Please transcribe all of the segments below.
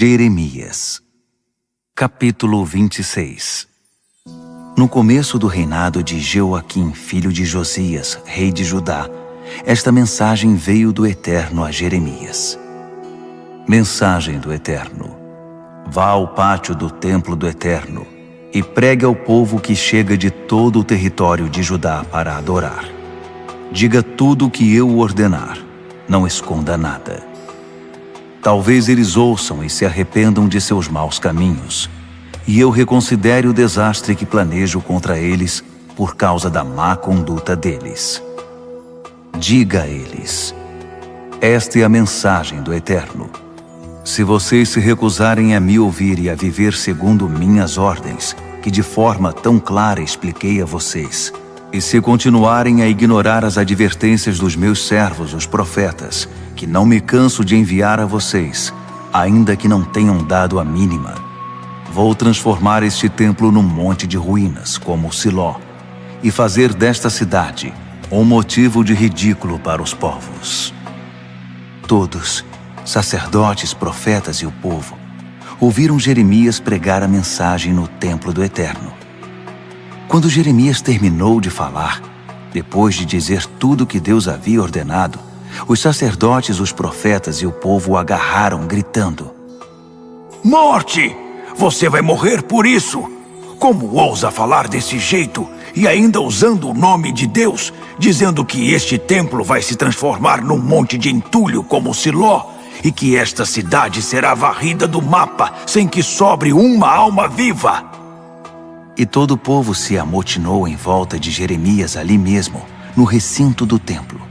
Jeremias, capítulo 26. No começo do reinado de Jeoaquim, filho de Josias, rei de Judá, esta mensagem veio do Eterno a Jeremias. Mensagem do Eterno. Vá ao pátio do templo do Eterno e pregue ao povo que chega de todo o território de Judá para adorar. Diga tudo o que eu ordenar, não esconda nada. Talvez eles ouçam e se arrependam de seus maus caminhos, e eu reconsidere o desastre que planejo contra eles por causa da má conduta deles. Diga a eles: esta é a mensagem do Eterno. Se vocês se recusarem a me ouvir e a viver segundo minhas ordens, que de forma tão clara expliquei a vocês, e se continuarem a ignorar as advertências dos meus servos, os profetas, que não me canso de enviar a vocês, ainda que não tenham dado a mínima, vou transformar este templo num monte de ruínas, como Siló, e fazer desta cidade um motivo de ridículo para os povos. Todos, sacerdotes, profetas e o povo, ouviram Jeremias pregar a mensagem no templo do Eterno. Quando Jeremias terminou de falar, depois de dizer tudo o que Deus havia ordenado, os sacerdotes, os profetas e o povo o agarraram, gritando: Morte! Você vai morrer por isso! Como ousa falar desse jeito e ainda usando o nome de Deus, dizendo que este templo vai se transformar num monte de entulho como Siló e que esta cidade será varrida do mapa sem que sobre uma alma viva? E todo o povo se amotinou em volta de Jeremias ali mesmo, no recinto do templo.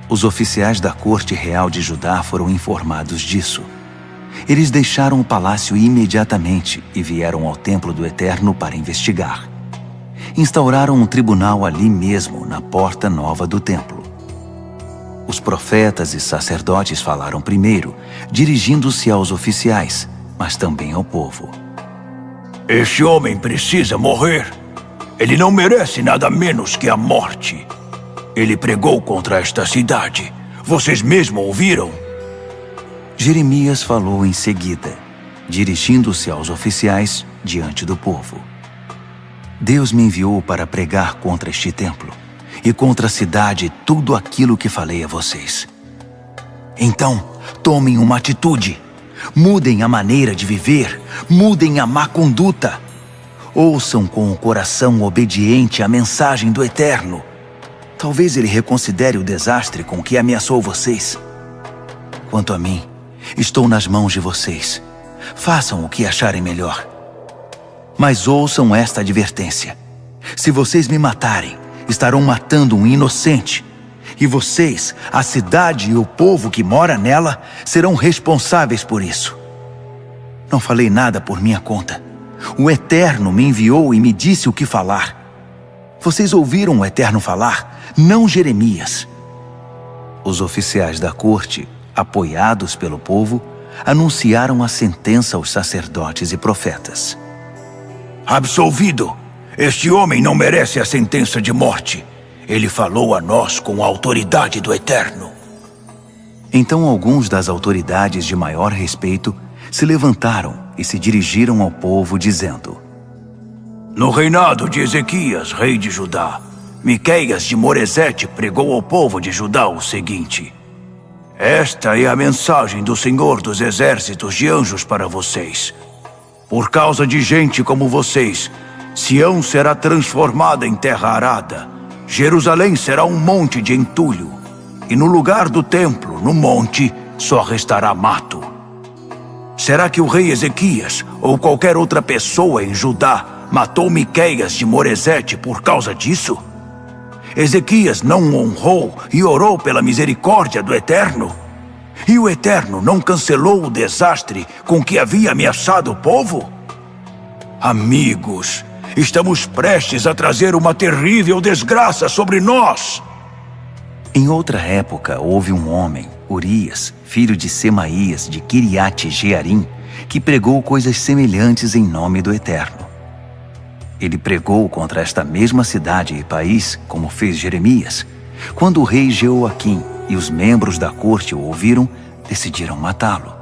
Os oficiais da corte real de Judá foram informados disso. Eles deixaram o palácio imediatamente e vieram ao templo do Eterno para investigar. Instauraram um tribunal ali mesmo, na porta nova do templo. Os profetas e sacerdotes falaram primeiro, dirigindo-se aos oficiais, mas também ao povo. Este homem precisa morrer. Ele não merece nada menos que a morte. Ele pregou contra esta cidade. Vocês mesmo ouviram? Jeremias falou em seguida, dirigindo-se aos oficiais diante do povo. Deus me enviou para pregar contra este templo e contra a cidade tudo aquilo que falei a vocês. Então, tomem uma atitude. Mudem a maneira de viver, mudem a má conduta. Ouçam com o coração obediente a mensagem do Eterno. Talvez ele reconsidere o desastre com que ameaçou vocês. Quanto a mim, estou nas mãos de vocês. Façam o que acharem melhor. Mas ouçam esta advertência. Se vocês me matarem, estarão matando um inocente. E vocês, a cidade e o povo que mora nela, serão responsáveis por isso. Não falei nada por minha conta. O Eterno me enviou e me disse o que falar. Vocês ouviram o Eterno falar, não Jeremias. Os oficiais da corte, apoiados pelo povo, anunciaram a sentença aos sacerdotes e profetas. Absolvido! Este homem não merece a sentença de morte. Ele falou a nós com a autoridade do Eterno. Então alguns das autoridades de maior respeito se levantaram e se dirigiram ao povo, dizendo: No reinado de Ezequias, rei de Judá, Miqueias de Moresete pregou ao povo de Judá o seguinte: Esta é a mensagem do Senhor dos Exércitos de Anjos para vocês. Por causa de gente como vocês, Sião será transformada em terra arada. Jerusalém será um monte de entulho, e no lugar do templo, no monte, só restará mato. Será que o rei Ezequias, ou qualquer outra pessoa em Judá, matou Miqueias de Moresete por causa disso? Ezequias não honrou e orou pela misericórdia do Eterno? E o Eterno não cancelou o desastre com que havia ameaçado o povo? Amigos, estamos prestes a trazer uma terrível desgraça sobre nós. Em outra época, houve um homem, Urias, filho de Semaías, de Quiriate Jearim, que pregou coisas semelhantes em nome do Eterno. Ele pregou contra esta mesma cidade e país, como fez Jeremias. Quando o rei Jeoaquim e os membros da corte o ouviram, decidiram matá-lo.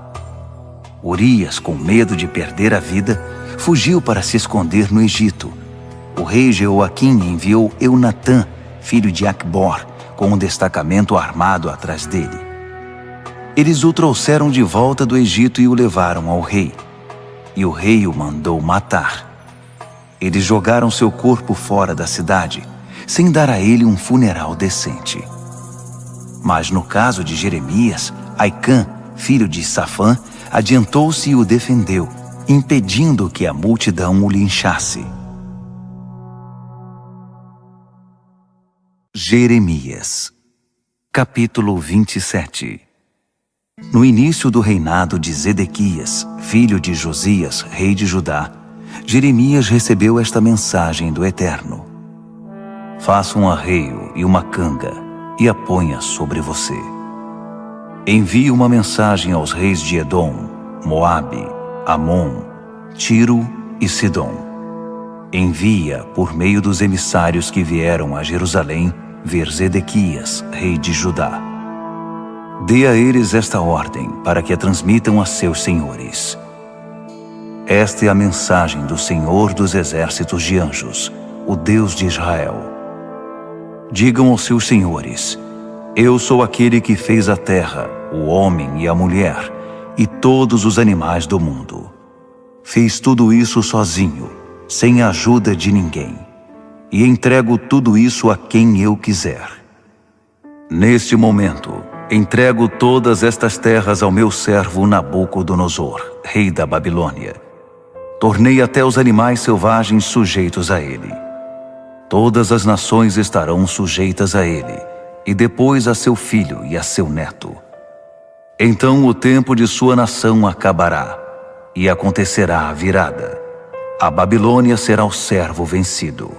Urias, com medo de perder a vida, fugiu para se esconder no Egito. O rei Jeoaquim enviou Eunatã, filho de Acbor, com um destacamento armado atrás dele. Eles o trouxeram de volta do Egito e o levaram ao rei. E o rei o mandou matar. Eles jogaram seu corpo fora da cidade, sem dar a ele um funeral decente. Mas no caso de Jeremias, Aicã, filho de Safã, adiantou-se e o defendeu, impedindo que a multidão o linchasse. Jeremias, capítulo 27. No início do reinado de Zedequias, filho de Josias, rei de Judá, Jeremias recebeu esta mensagem do Eterno: faça um arreio e uma canga e a ponha sobre você. Envie uma mensagem aos reis de Edom, Moabe, Amon, Tiro e Sidom. Envia por meio dos emissários que vieram a Jerusalém ver Zedequias, rei de Judá. Dê a eles esta ordem para que a transmitam a seus senhores. Esta é a mensagem do Senhor dos exércitos de anjos, o Deus de Israel. Digam aos seus senhores: eu sou aquele que fez a terra, o homem e a mulher, e todos os animais do mundo. Fiz tudo isso sozinho, sem a ajuda de ninguém, e entrego tudo isso a quem eu quiser. Neste momento, entrego todas estas terras ao meu servo Nabucodonosor, rei da Babilônia. Tornei até os animais selvagens sujeitos a ele. Todas as nações estarão sujeitas a ele, e depois a seu filho e a seu neto. Então o tempo de sua nação acabará, e acontecerá a virada. A Babilônia será o servo vencido.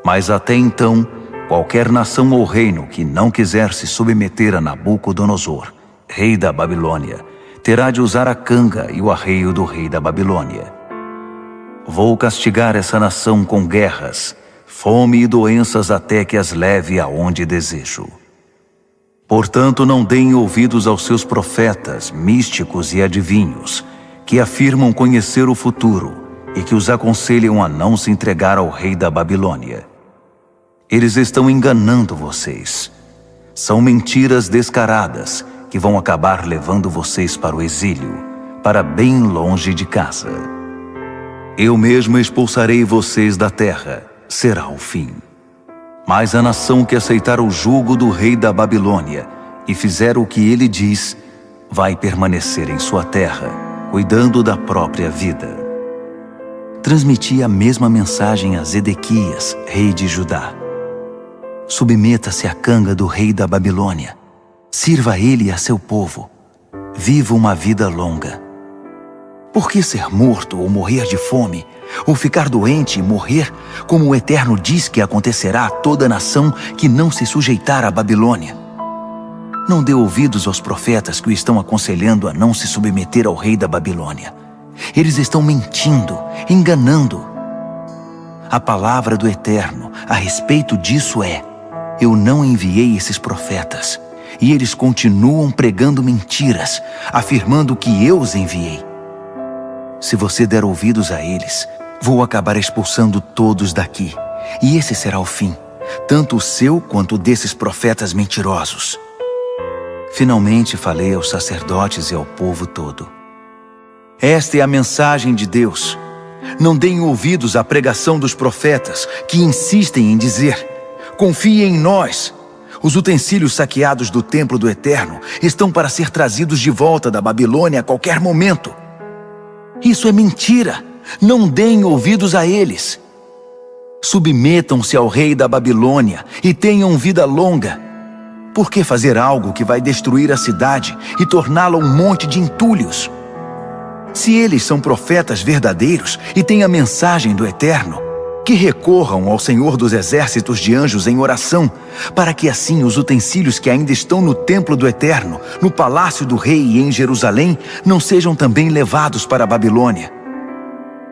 Mas até então, qualquer nação ou reino que não quiser se submeter a Nabucodonosor, rei da Babilônia, terá de usar a canga e o arreio do rei da Babilônia. Vou castigar essa nação com guerras, fome e doenças até que as leve aonde desejo. Portanto, não deem ouvidos aos seus profetas, místicos e adivinhos, que afirmam conhecer o futuro e que os aconselham a não se entregar ao rei da Babilônia. Eles estão enganando vocês. São mentiras descaradas que vão acabar levando vocês para o exílio, para bem longe de casa. Eu mesmo expulsarei vocês da terra, será o fim. Mas a nação que aceitar o jugo do rei da Babilônia e fizer o que ele diz, vai permanecer em sua terra, cuidando da própria vida. Transmiti a mesma mensagem a Zedequias, rei de Judá. Submeta-se à canga do rei da Babilônia. Sirva a ele e a seu povo. Viva uma vida longa. Por que ser morto ou morrer de fome, ou ficar doente e morrer, como o Eterno diz que acontecerá a toda nação que não se sujeitar à Babilônia? Não dê ouvidos aos profetas que o estão aconselhando a não se submeter ao rei da Babilônia. Eles estão mentindo, enganando. A palavra do Eterno a respeito disso é: eu não enviei esses profetas, e eles continuam pregando mentiras, afirmando que eu os enviei. Se você der ouvidos a eles, vou acabar expulsando todos daqui, e esse será o fim, tanto o seu quanto o desses profetas mentirosos. Finalmente falei aos sacerdotes e ao povo todo. Esta é a mensagem de Deus. Não deem ouvidos à pregação dos profetas que insistem em dizer: confiem em nós. Os utensílios saqueados do templo do Eterno estão para ser trazidos de volta da Babilônia a qualquer momento. Isso é mentira. Não deem ouvidos a eles. Submetam-se ao rei da Babilônia e tenham vida longa. Por que fazer algo que vai destruir a cidade e torná-la um monte de entulhos? Se eles são profetas verdadeiros e têm a mensagem do Eterno, que recorram ao Senhor dos exércitos de anjos em oração, para que assim os utensílios que ainda estão no templo do Eterno, no palácio do rei e em Jerusalém, não sejam também levados para a Babilônia.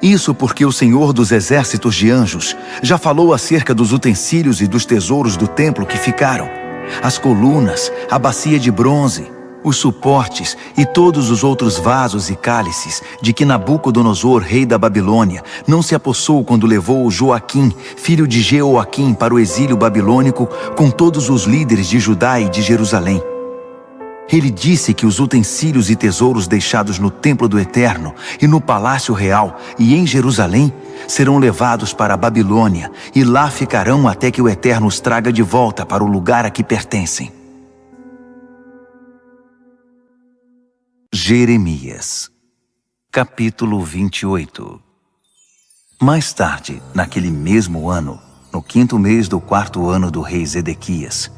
Isso porque o Senhor dos exércitos de anjos já falou acerca dos utensílios e dos tesouros do templo que ficaram: as colunas, a bacia de bronze, os suportes e todos os outros vasos e cálices de que Nabucodonosor, rei da Babilônia, não se apossou quando levou Joaquim, filho de Jeoaquim, para o exílio babilônico com todos os líderes de Judá e de Jerusalém. Ele disse que os utensílios e tesouros deixados no templo do Eterno e no palácio real e em Jerusalém serão levados para a Babilônia e lá ficarão até que o Eterno os traga de volta para o lugar a que pertencem. Jeremias, capítulo 28. Mais tarde, naquele mesmo ano, no 5º mês do 4º ano do rei Zedequias,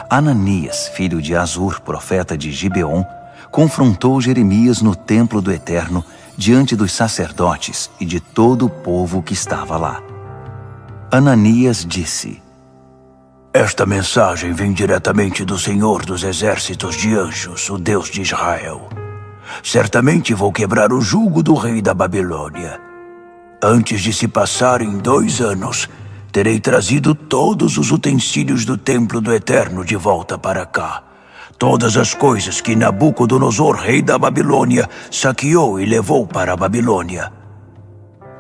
Ananias, filho de Azur, profeta de Gibeon, confrontou Jeremias no templo do Eterno diante dos sacerdotes e de todo o povo que estava lá. Ananias disse: Esta mensagem vem diretamente do Senhor dos Exércitos de Anjos, o Deus de Israel. Certamente vou quebrar o jugo do rei da Babilônia. Antes de se passarem 2 anos, terei trazido todos os utensílios do templo do Eterno de volta para cá. Todas as coisas que Nabucodonosor, rei da Babilônia, saqueou e levou para a Babilônia.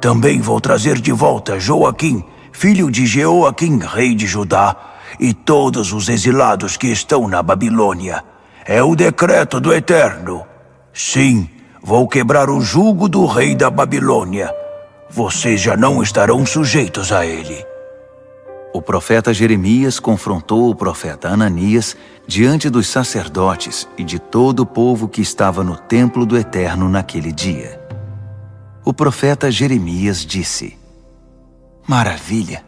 Também vou trazer de volta Joaquim, filho de Jeoaquim, rei de Judá, e todos os exilados que estão na Babilônia. É o decreto do Eterno. Sim, vou quebrar o jugo do rei da Babilônia. Vocês já não estarão sujeitos a ele. O profeta Jeremias confrontou o profeta Ananias diante dos sacerdotes e de todo o povo que estava no templo do Eterno naquele dia. O profeta Jeremias disse: Maravilha!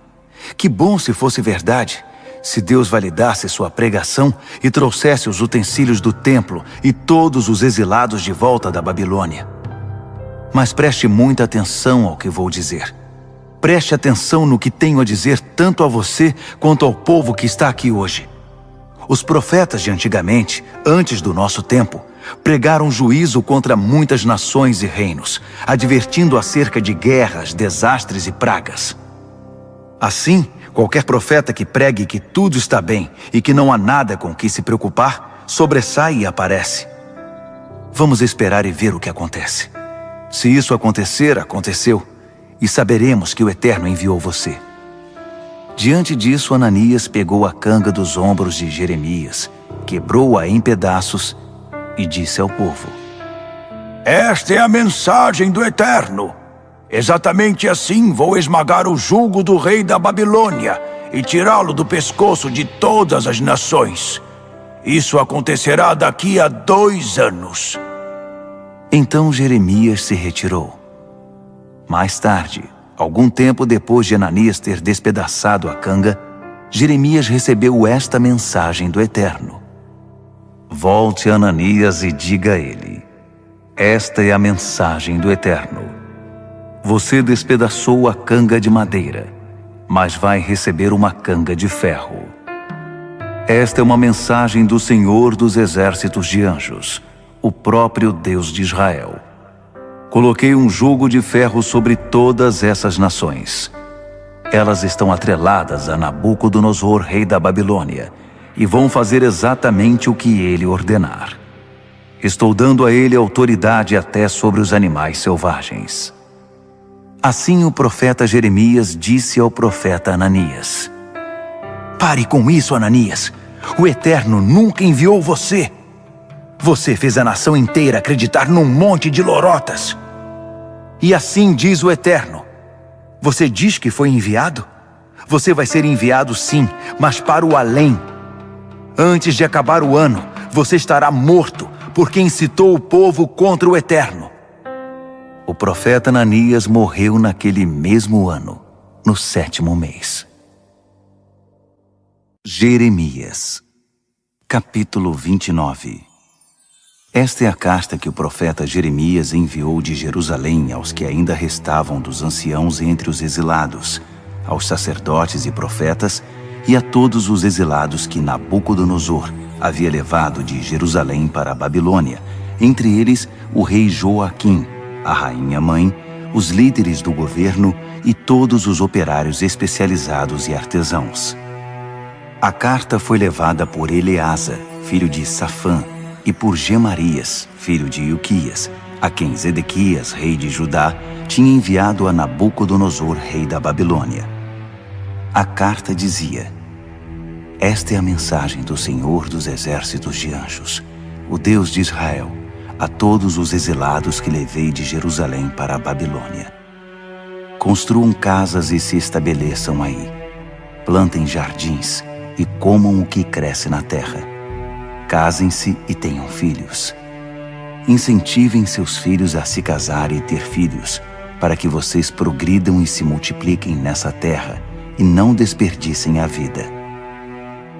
Que bom se fosse verdade! Se Deus validasse sua pregação e trouxesse os utensílios do templo e todos os exilados de volta da Babilônia. Mas preste muita atenção ao que vou dizer. Preste atenção no que tenho a dizer tanto a você quanto ao povo que está aqui hoje. Os profetas de antigamente, antes do nosso tempo, pregaram juízo contra muitas nações e reinos, advertindo acerca de guerras, desastres e pragas. Assim, qualquer profeta que pregue que tudo está bem e que não há nada com que se preocupar, sobressai e aparece. Vamos esperar e ver o que acontece. Se isso acontecer, aconteceu, e saberemos que o Eterno enviou você. Diante disso, Ananias pegou a canga dos ombros de Jeremias, quebrou-a em pedaços e disse ao povo: Esta é a mensagem do Eterno. Exatamente assim vou esmagar o jugo do rei da Babilônia e tirá-lo do pescoço de todas as nações. Isso acontecerá daqui a 2 anos. Então Jeremias se retirou. Mais tarde, algum tempo depois de Ananias ter despedaçado a canga, Jeremias recebeu esta mensagem do Eterno: Volte a Ananias e diga a ele: Esta é a mensagem do Eterno. Você despedaçou a canga de madeira, mas vai receber uma canga de ferro. Esta é uma mensagem do Senhor dos Exércitos de Anjos, o próprio Deus de Israel. Coloquei um jugo de ferro sobre todas essas nações. Elas estão atreladas a Nabucodonosor, rei da Babilônia, e vão fazer exatamente o que ele ordenar. Estou dando a ele autoridade até sobre os animais selvagens. Assim o profeta Jeremias disse ao profeta Ananias: Pare com isso, Ananias. O Eterno nunca enviou você. Você fez a nação inteira acreditar num monte de lorotas. E assim diz o Eterno: Você diz que foi enviado? Você vai ser enviado sim, mas para o além. Antes de acabar o ano, você estará morto, porque incitou o povo contra o Eterno. O profeta Ananias morreu naquele mesmo ano, no 7º mês. Jeremias, capítulo 29. Esta é a carta que o profeta Jeremias enviou de Jerusalém aos que ainda restavam dos anciãos entre os exilados, aos sacerdotes e profetas e a todos os exilados que Nabucodonosor havia levado de Jerusalém para a Babilônia, entre eles o rei Joaquim, a rainha-mãe, os líderes do governo e todos os operários especializados e artesãos. A carta foi levada por Eleasa, filho de Safã, e por Gemarias, filho de Ilquias, a quem Zedequias, rei de Judá, tinha enviado a Nabucodonosor, rei da Babilônia. A carta dizia: Esta é a mensagem do Senhor dos exércitos de anjos, o Deus de Israel, a todos os exilados que levei de Jerusalém para a Babilônia. Construam casas e se estabeleçam aí. Plantem jardins e comam o que cresce na terra. Casem-se e tenham filhos. Incentivem seus filhos a se casar e ter filhos, para que vocês progridam e se multipliquem nessa terra e não desperdicem a vida.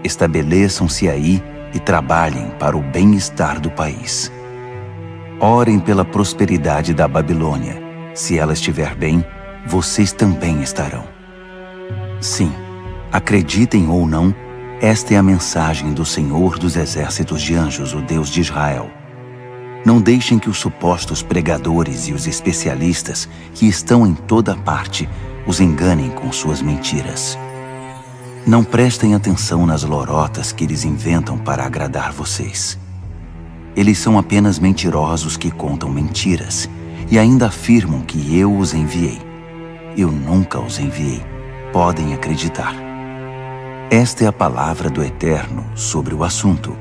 Estabeleçam-se aí e trabalhem para o bem-estar do país. Orem pela prosperidade da Babilônia. Se ela estiver bem, vocês também estarão. Sim, acreditem ou não, esta é a mensagem do Senhor dos exércitos de anjos, o Deus de Israel. Não deixem que os supostos pregadores e os especialistas que estão em toda parte os enganem com suas mentiras. Não prestem atenção nas lorotas que eles inventam para agradar vocês. Eles são apenas mentirosos que contam mentiras e ainda afirmam que eu os enviei. Eu nunca os enviei. Podem acreditar. Esta é a palavra do Eterno sobre o assunto.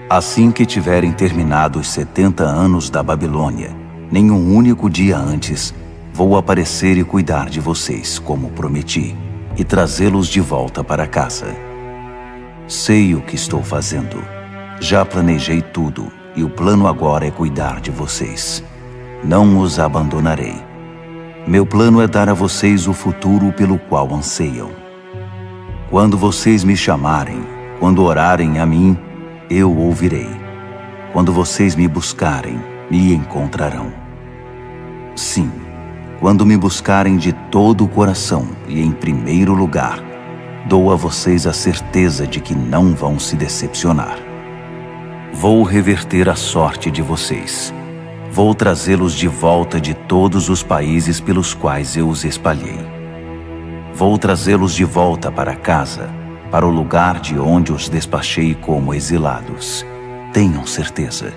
Assim que tiverem terminado os 70 anos da Babilônia, nem um único dia antes, vou aparecer e cuidar de vocês, como prometi, e trazê-los de volta para casa. Sei o que estou fazendo. Já planejei tudo, e o plano agora é cuidar de vocês. Não os abandonarei. Meu plano é dar a vocês o futuro pelo qual anseiam. Quando vocês me chamarem, quando orarem a mim, eu ouvirei. Quando vocês me buscarem, me encontrarão. Sim, quando me buscarem de todo o coração e em primeiro lugar, dou a vocês a certeza de que não vão se decepcionar. Vou reverter a sorte de vocês. Vou trazê-los de volta de todos os países pelos quais eu os espalhei. Vou trazê-los de volta para casa, para o lugar de onde os despachei como exilados. Tenham certeza.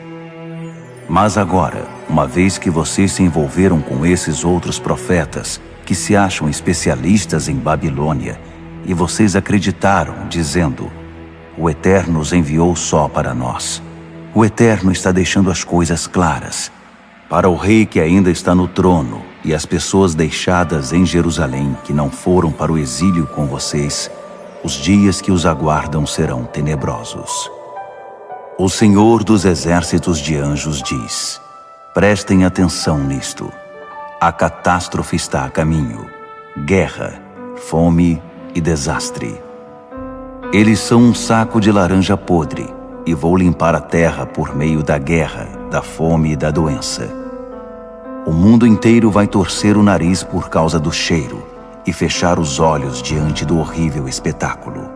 Mas agora, uma vez que vocês se envolveram com esses outros profetas, que se acham especialistas em Babilônia, e vocês acreditaram, dizendo: o Eterno os enviou só para nós. O Eterno está deixando as coisas claras. Para o rei que ainda está no trono e as pessoas deixadas em Jerusalém que não foram para o exílio com vocês, os dias que os aguardam serão tenebrosos. O Senhor dos exércitos de anjos diz: prestem atenção nisto. A catástrofe está a caminho. Guerra, fome e desastre. Eles são um saco de laranja podre, e vou limpar a terra por meio da guerra, da fome e da doença. O mundo inteiro vai torcer o nariz por causa do cheiro e fechar os olhos diante do horrível espetáculo.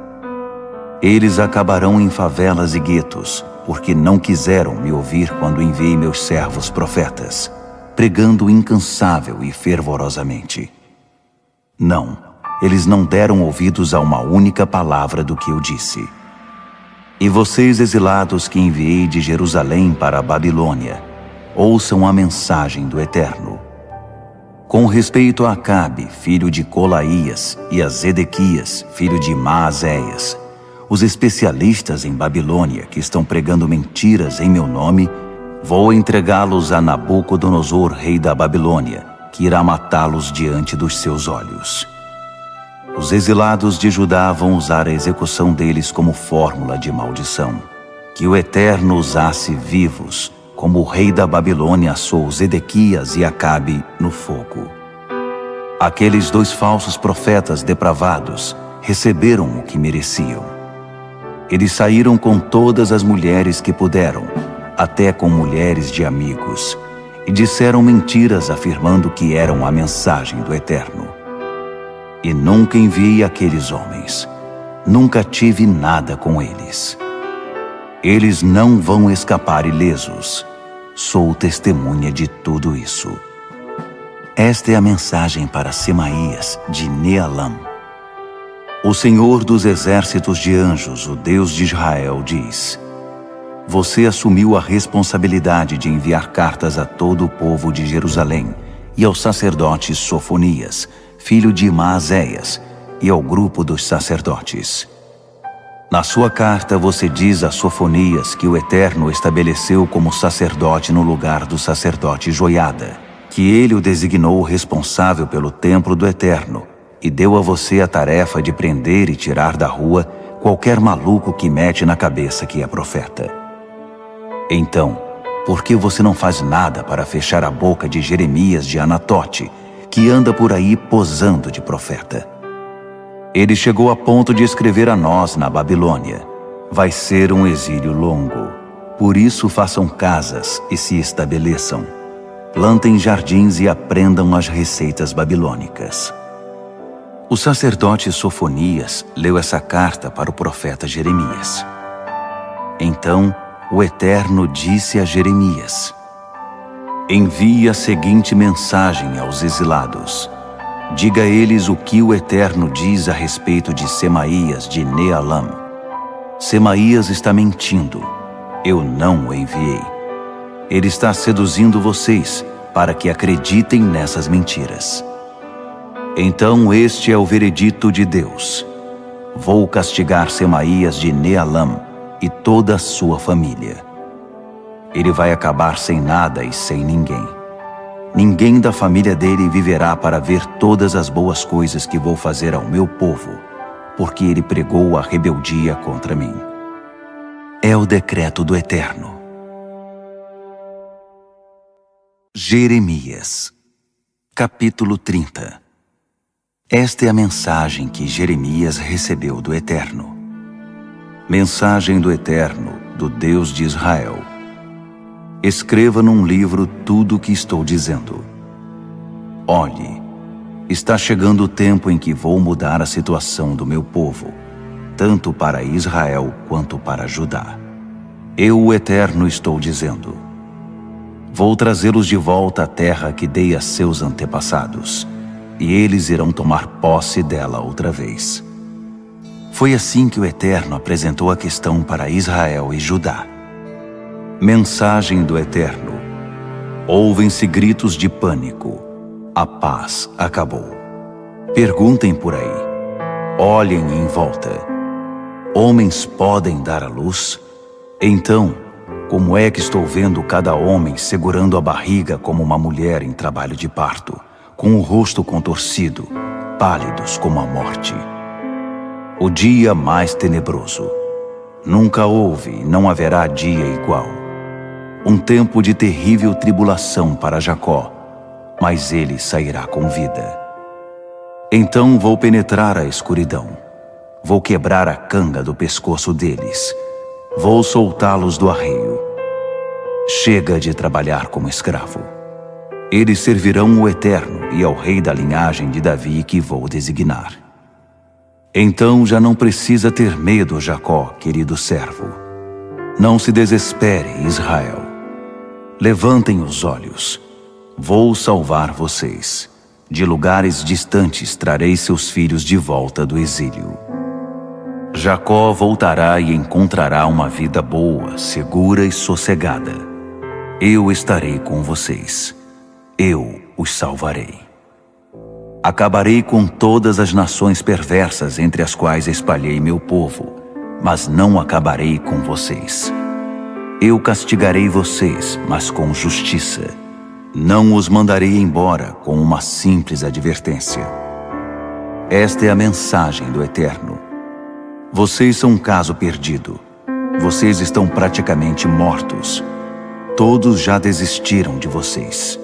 Eles acabarão em favelas e guetos, porque não quiseram me ouvir quando enviei meus servos profetas, pregando incansável e fervorosamente. Não, eles não deram ouvidos a uma única palavra do que eu disse. E vocês, exilados que enviei de Jerusalém para a Babilônia, ouçam a mensagem do Eterno. Com respeito a Acabe, filho de Colaías, e a Zedequias, filho de Maazéias, os especialistas em Babilônia que estão pregando mentiras em meu nome, vou entregá-los a Nabucodonosor, rei da Babilônia, que irá matá-los diante dos seus olhos. Os exilados de Judá vão usar a execução deles como fórmula de maldição. Que o Eterno usasse vivos, como o rei da Babilônia assou Zedequias e Acabe no fogo. Aqueles dois falsos profetas depravados receberam o que mereciam. Eles saíram com todas as mulheres que puderam, até com mulheres de amigos, e disseram mentiras afirmando que eram a mensagem do Eterno. E nunca enviei aqueles homens. Nunca tive nada com eles. Eles não vão escapar ilesos. Sou testemunha de tudo isso. Esta é a mensagem para Semaías, de Nealam. O Senhor dos exércitos de anjos, o Deus de Israel, diz: Você assumiu a responsabilidade de enviar cartas a todo o povo de Jerusalém e ao sacerdote Sofonias, filho de Maazéias, e ao grupo dos sacerdotes. Na sua carta você diz a Sofonias que o Eterno estabeleceu como sacerdote no lugar do sacerdote Joiada, que ele o designou responsável pelo templo do Eterno e deu a você a tarefa de prender e tirar da rua qualquer maluco que mete na cabeça que é profeta. Então, por que você não faz nada para fechar a boca de Jeremias de Anatote, que anda por aí posando de profeta? Ele chegou a ponto de escrever a nós na Babilônia: vai ser um exílio longo. Por isso façam casas e se estabeleçam. Plantem jardins e aprendam as receitas babilônicas. O sacerdote Sofonias leu essa carta para o profeta Jeremias. Então, o Eterno disse a Jeremias: envie a seguinte mensagem aos exilados. Diga a eles o que o Eterno diz a respeito de Semaías de Nealam. Semaías está mentindo. Eu não o enviei. Ele está seduzindo vocês para que acreditem nessas mentiras. Então este é o veredito de Deus: vou castigar Semaías de Nealam e toda a sua família. Ele vai acabar sem nada e sem ninguém. Ninguém da família dele viverá para ver todas as boas coisas que vou fazer ao meu povo, porque ele pregou a rebeldia contra mim. É o decreto do Eterno. Jeremias, capítulo 30. Esta é a mensagem que Jeremias recebeu do Eterno. Mensagem do Eterno, do Deus de Israel. Escreva num livro tudo o que estou dizendo. Olhe, está chegando o tempo em que vou mudar a situação do meu povo, tanto para Israel quanto para Judá. Eu, o Eterno, estou dizendo: vou trazê-los de volta à terra que dei a seus antepassados, e eles irão tomar posse dela outra vez. Foi assim que o Eterno apresentou a questão para Israel e Judá. Mensagem do Eterno. Ouvem-se gritos de pânico. A paz acabou. Perguntem por aí. Olhem em volta. Homens podem dar à luz? Então, como é que estou vendo cada homem segurando a barriga como uma mulher em trabalho de parto, com o rosto contorcido, pálidos como a morte? O dia mais tenebroso. Nunca houve e não haverá dia igual. Um tempo de terrível tribulação para Jacó, mas ele sairá com vida. Então vou penetrar a escuridão. Vou quebrar a canga do pescoço deles. Vou soltá-los do arreio. Chega de trabalhar como escravo. Eles servirão o Eterno e ao rei da linhagem de Davi que vou designar. Então já não precisa ter medo, Jacó, querido servo. Não se desespere, Israel. Levantem os olhos. Vou salvar vocês. De lugares distantes trarei seus filhos de volta do exílio. Jacó voltará e encontrará uma vida boa, segura e sossegada. Eu estarei com vocês. Eu os salvarei. Acabarei com todas as nações perversas entre as quais espalhei meu povo, mas não acabarei com vocês. Eu castigarei vocês, mas com justiça. Não os mandarei embora com uma simples advertência. Esta é a mensagem do Eterno. Vocês são um caso perdido. Vocês estão praticamente mortos. Todos já desistiram de vocês.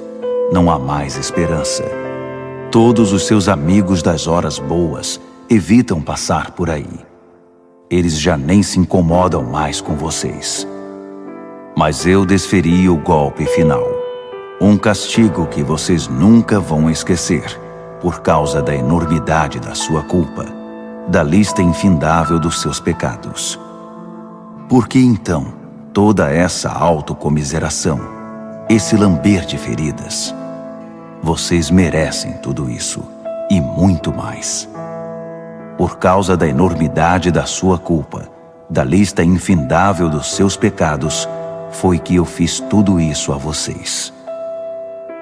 Não há mais esperança. Todos os seus amigos das horas boas evitam passar por aí. Eles já nem se incomodam mais com vocês. Mas eu desferi o golpe final. Um castigo que vocês nunca vão esquecer, por causa da enormidade da sua culpa, da lista infindável dos seus pecados. Por que então toda essa autocomiseração, esse lamber de feridas? Vocês merecem tudo isso, e muito mais. Por causa da enormidade da sua culpa, Da lista infindável dos seus pecados, foi que eu fiz tudo isso a vocês.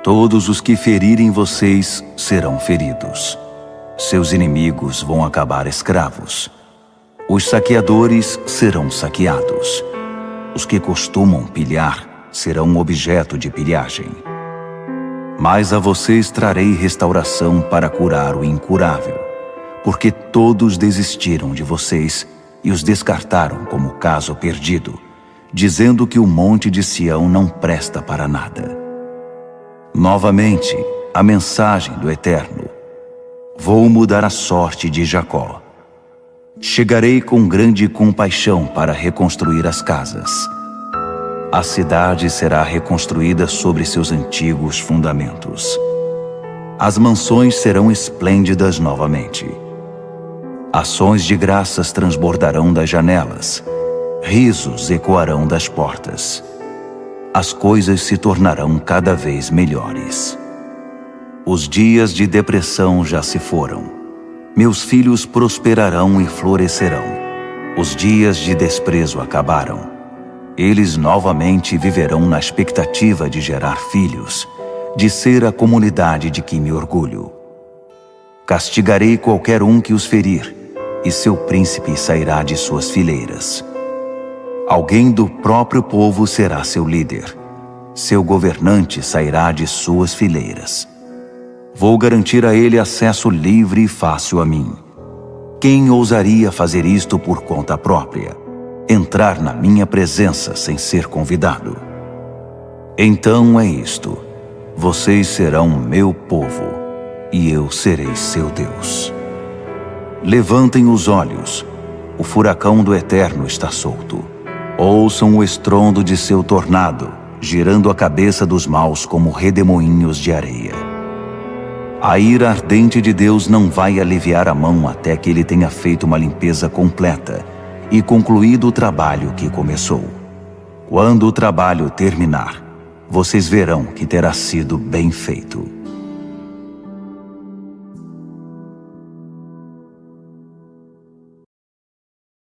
Todos os que ferirem vocês serão feridos. Seus inimigos vão acabar escravos. Os saqueadores serão saqueados. Os que costumam pilhar serão objeto de pilhagem. Mas a vocês trarei restauração para curar o incurável, porque todos desistiram de vocês e os descartaram como caso perdido, dizendo que o monte de Sião não presta para nada. Novamente, a mensagem do Eterno: vou mudar a sorte de Jacó. Chegarei com grande compaixão para reconstruir as casas. A cidade será reconstruída sobre seus antigos fundamentos. As mansões serão esplêndidas novamente. Ações de graças transbordarão das janelas. Risos ecoarão das portas. As coisas se tornarão cada vez melhores. Os dias de depressão já se foram. Meus filhos prosperarão e florescerão. Os dias de desprezo acabaram. Eles novamente viverão na expectativa de gerar filhos, de ser a comunidade de que me orgulho. Castigarei qualquer um que os ferir, e seu príncipe sairá de suas fileiras. Alguém do próprio povo será seu líder. Seu governante sairá de suas fileiras. Vou garantir a ele acesso livre e fácil a mim. Quem ousaria fazer isto por conta própria? Entrar na minha presença sem ser convidado? Então é isto: vocês serão meu povo, e eu serei seu Deus. Levantem os olhos, o furacão do Eterno está solto. Ouçam o estrondo de seu tornado, girando a cabeça dos maus como redemoinhos de areia. A ira ardente de Deus não vai aliviar a mão até que ele tenha feito uma limpeza completa e concluído o trabalho que começou. Quando o trabalho terminar, vocês verão que terá sido bem feito.